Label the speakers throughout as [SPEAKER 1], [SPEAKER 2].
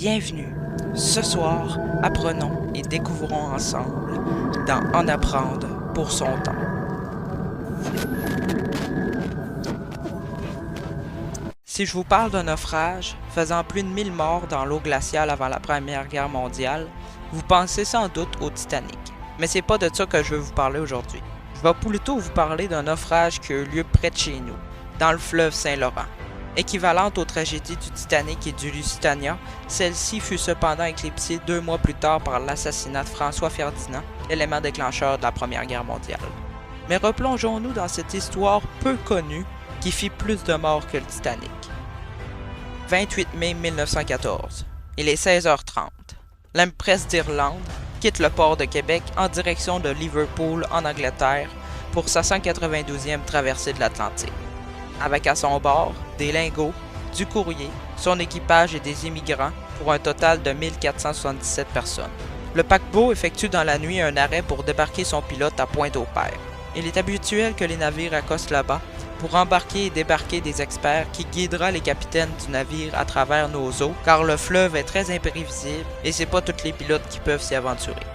[SPEAKER 1] Bienvenue. Ce soir, apprenons et découvrons ensemble dans En apprendre pour son temps. Si je vous parle d'un naufrage faisant plus de 1000 morts dans l'eau glaciale avant la Première Guerre mondiale, vous pensez sans doute au Titanic. Mais c'est pas de ça que je veux vous parler aujourd'hui. Je vais plutôt vous parler d'un naufrage qui a eu lieu près de chez nous, dans le fleuve Saint-Laurent. Équivalente aux tragédies du Titanic et du Lusitania, celle-ci fut cependant éclipsée 2 mois plus tard par l'assassinat de François Ferdinand, élément déclencheur de la Première Guerre mondiale. Mais replongeons-nous dans cette histoire peu connue qui fit plus de morts que le Titanic. 28 mai 1914. Il est 16h30. L'Empress d'Irlande quitte le port de Québec en direction de Liverpool en Angleterre pour sa 192e traversée de l'Atlantique. Avec à son bord des lingots, du courrier, son équipage et des immigrants pour un total de 1477 personnes. Le paquebot effectue dans la nuit un arrêt pour débarquer son pilote à Pointe-au-Père. Il est habituel que les navires accostent là-bas pour embarquer et débarquer des experts qui guidera les capitaines du navire à travers nos eaux, car le fleuve est très imprévisible et c'est pas tous les pilotes qui peuvent s'y aventurer.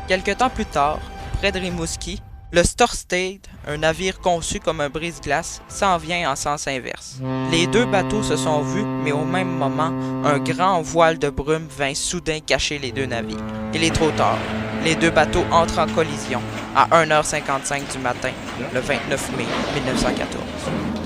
[SPEAKER 1] Quelque temps plus tard, près de Rimouski, le Storstad, un navire conçu comme un brise-glace, s'en vient en sens inverse. Les deux bateaux se sont vus, mais au même moment, un grand voile de brume vint soudain cacher les deux navires. Il est trop tard. Les deux bateaux entrent en collision à 1h55 du matin, le 29 mai 1914.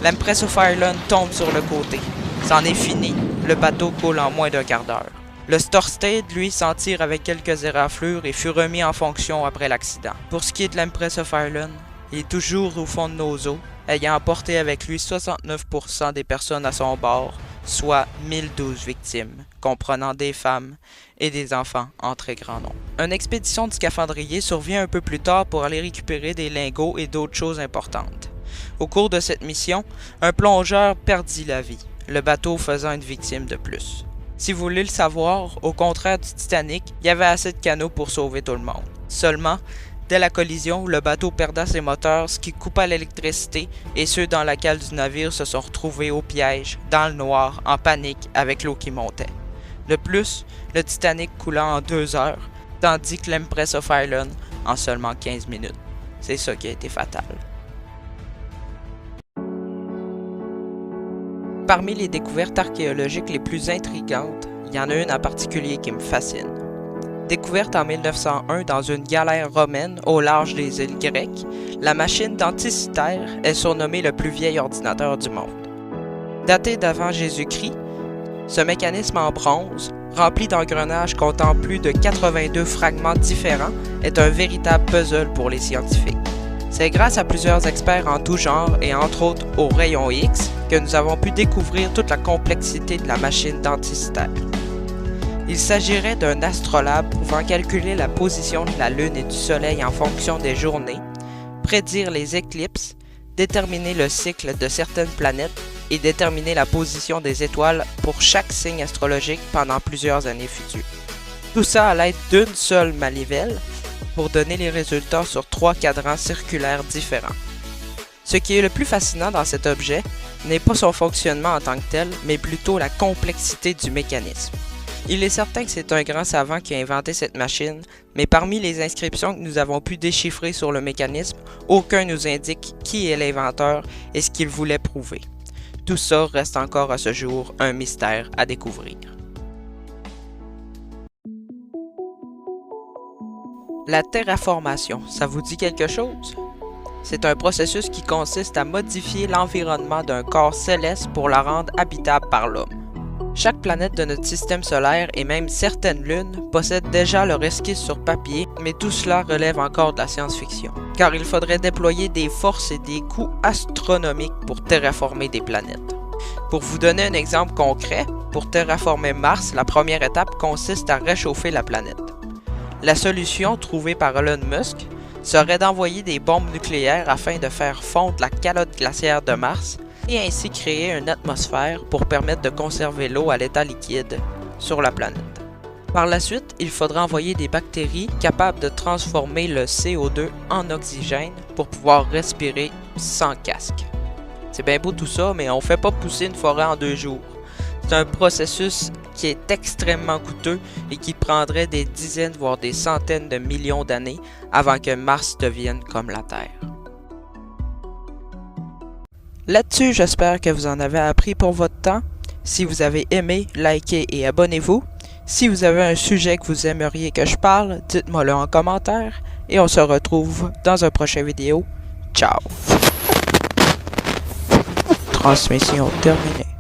[SPEAKER 1] L'Empress of Ireland tombe sur le côté. C'en est fini. Le bateau coule en moins d'un quart d'heure. Le Storstad, lui, s'en tire avec quelques éraflures et fut remis en fonction après l'accident. Pour ce qui est de l'Empress of Ireland, il est toujours au fond de nos eaux, ayant emporté avec lui 69% des personnes à son bord, soit 1012 victimes, comprenant des femmes et des enfants en très grand nombre. Une expédition du scaphandrier survient un peu plus tard pour aller récupérer des lingots et d'autres choses importantes. Au cours de cette mission, un plongeur perdit la vie, le bateau faisant une victime de plus. Si vous voulez le savoir, au contraire du Titanic, il y avait assez de canaux pour sauver tout le monde. Seulement, dès la collision, le bateau perda ses moteurs, ce qui coupa l'électricité, et ceux dans la cale du navire se sont retrouvés au piège, dans le noir, en panique, avec l'eau qui montait. De plus, le Titanic coula en 2 heures, tandis que l'Empress of Ireland en seulement 15 minutes. C'est ça qui a été fatal. Parmi les découvertes archéologiques les plus intrigantes, il y en a une en particulier qui me fascine. Découverte en 1901 dans une galère romaine au large des îles grecques, la machine d'Anticythère est surnommée le plus vieil ordinateur du monde. Daté d'avant Jésus-Christ, ce mécanisme en bronze, rempli d'engrenages comptant plus de 82 fragments différents, est un véritable puzzle pour les scientifiques. C'est grâce à plusieurs experts en tout genre et entre autres au rayon X que nous avons pu découvrir toute la complexité de la machine d'Anticythère. Il s'agirait d'un astrolabe pouvant calculer la position de la Lune et du Soleil en fonction des journées, prédire les éclipses, déterminer le cycle de certaines planètes et déterminer la position des étoiles pour chaque signe astrologique pendant plusieurs années futures. Tout ça à l'aide d'une seule manivelle pour donner les résultats sur 3 cadrans circulaires différents. Ce qui est le plus fascinant dans cet objet n'est pas son fonctionnement en tant que tel, mais plutôt la complexité du mécanisme. Il est certain que c'est un grand savant qui a inventé cette machine, mais parmi les inscriptions que nous avons pu déchiffrer sur le mécanisme, aucun nous indique qui est l'inventeur et ce qu'il voulait prouver. Tout ça reste encore à ce jour un mystère à découvrir. La terraformation, ça vous dit quelque chose? C'est un processus qui consiste à modifier l'environnement d'un corps céleste pour la rendre habitable par l'homme. Chaque planète de notre système solaire et même certaines lunes possèdent déjà leur esquisse sur papier, mais tout cela relève encore de la science-fiction. Car il faudrait déployer des forces et des coûts astronomiques pour terraformer des planètes. Pour vous donner un exemple concret, pour terraformer Mars, la première étape consiste à réchauffer la planète. La solution trouvée par Elon Musk serait d'envoyer des bombes nucléaires afin de faire fondre la calotte glaciaire de Mars et ainsi créer une atmosphère pour permettre de conserver l'eau à l'état liquide sur la planète. Par la suite, il faudra envoyer des bactéries capables de transformer le CO2 en oxygène pour pouvoir respirer sans casque. C'est bien beau tout ça, mais on ne fait pas pousser une forêt en 2 jours. C'est un processus qui est extrêmement coûteux et qui prendrait des dizaines voire des centaines de millions d'années avant que Mars devienne comme la Terre. Là-dessus, j'espère que vous en avez appris pour votre temps. Si vous avez aimé, likez et abonnez-vous. Si vous avez un sujet que vous aimeriez que je parle, dites-moi-le en commentaire et on se retrouve dans un prochain vidéo. Ciao! Transmission terminée.